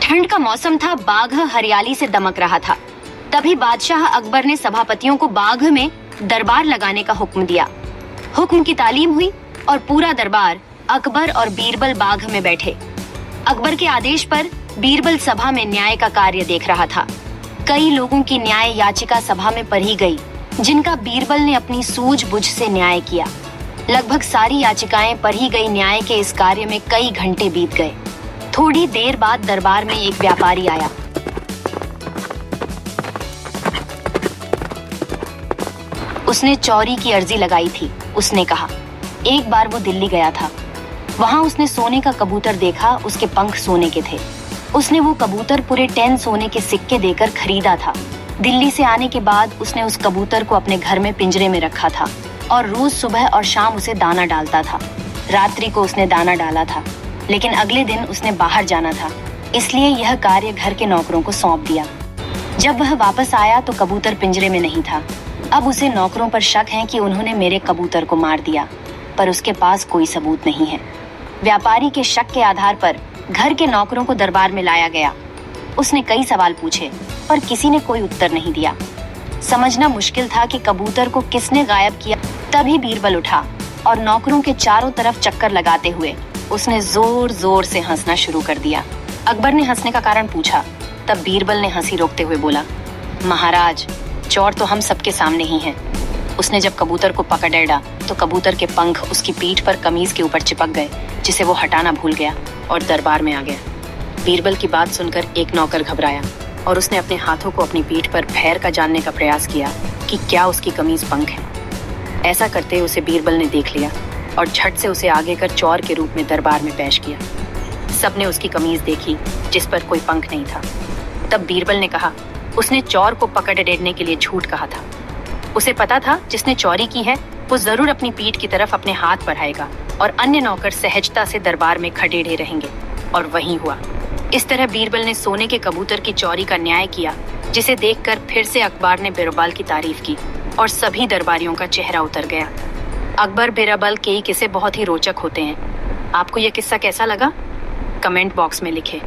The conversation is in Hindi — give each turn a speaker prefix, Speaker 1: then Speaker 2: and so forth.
Speaker 1: ठंड का मौसम था, बाघ हरियाली से दमक रहा था। तभी बादशाह अकबर ने सभापतियों को बाघ में दरबार लगाने का हुक्म दिया। हुक्म की तालीम हुई और पूरा दरबार अकबर और बीरबल बाघ में बैठे। अकबर के आदेश पर बीरबल सभा में न्याय का कार्य देख रहा था। कई लोगों की न्याय याचिका सभा में पढ़ी गई, जिनका बीरबल ने अपनी सूझबूझ से न्याय किया। लगभग सारी याचिकाएं पढ़ी गई। न्याय के इस कार्य में कई घंटे बीत गए। थोड़ी देर बाद दरबार में एक व्यापारी आया। उसने चौरी की अर्जी लगाई थी। उसने कहा, एक बार वो दिल्ली गया था। वहां उसने सोने का कबूतर देखा। उसके पंख सोने के थे। उसने वो कबूतर पूरे 10 सोने के सिक्के देकर खरीदा था। दिल्ली से आने के बाद उसने उस कबूतर को अपने घर में पिंजरे में रखा था और रोज सुबह और शाम उसे दाना डालता था। रात्रि को उसने दाना डाला था, लेकिन अगले दिन उसने बाहर जाना था, इसलिए यह कार्य घर के नौकरों को सौंप दिया। जब वह वापस आया तो कबूतर पिंजरे में नहीं था। अब उसे नौकरों पर शक है कि उन्होंने मेरे कबूतर को मार दिया, पर उसके पास कोई सबूत नहीं है। व्यापारी के शक के आधार पर घर के नौकरों को दरबार में लाया गया। उसने कई सवाल पूछे, पर किसी ने कोई उत्तर नहीं दिया। समझना मुश्किल था कि कबूतर को किसने गायब किया। तभी बीरबल उठा और नौकरों के चारों तरफ चक्कर लगाते हुए उसने जोर जोर से हंसना शुरू कर दिया। अकबर ने हंसने का कारण पूछा। तब बीरबल ने हंसी रोकते हुए बोला, महाराज, चोर तो हम सबके सामने ही हैं। उसने जब कबूतर को पकड़ डाला तो कबूतर के पंख उसकी पीठ पर कमीज के ऊपर चिपक गए, जिसे वो हटाना भूल गया और दरबार में आ गया। बीरबल की बात सुनकर एक नौकर घबराया और उसने अपने हाथों को अपनी पीठ पर फेर कर जानने का प्रयास किया कि क्या उसकी कमीज पंख है। ऐसा करते उसे बीरबल ने देख लिया और झट से उसे आगे कर चोर के रूप में दरबार में पेश किया। सबने उसकी कमीज देखी, जिस पर कोई पंख नहीं था। तब बीरबल ने कहा, उसने चोर को पकड़ लेने के लिए झूठ कहा था। उसे पता था जिसने चोरी की है वो जरूर अपनी पीठ की तरफ अपने हाथ बढ़ाएगा और अन्य नौकर सहजता से दरबार में खड़े रहेंगे, और वही हुआ। इस तरह बीरबल ने सोने के कबूतर की चोरी का न्याय किया, जिसे देखकर फिर से अकबर ने बीरबल की तारीफ की और सभी दरबारियों का चेहरा उतर गया। अकबर बीरबल के किस्से बहुत ही रोचक होते हैं। आपको यह किस्सा कैसा लगा? कमेंट बॉक्स में लिखें।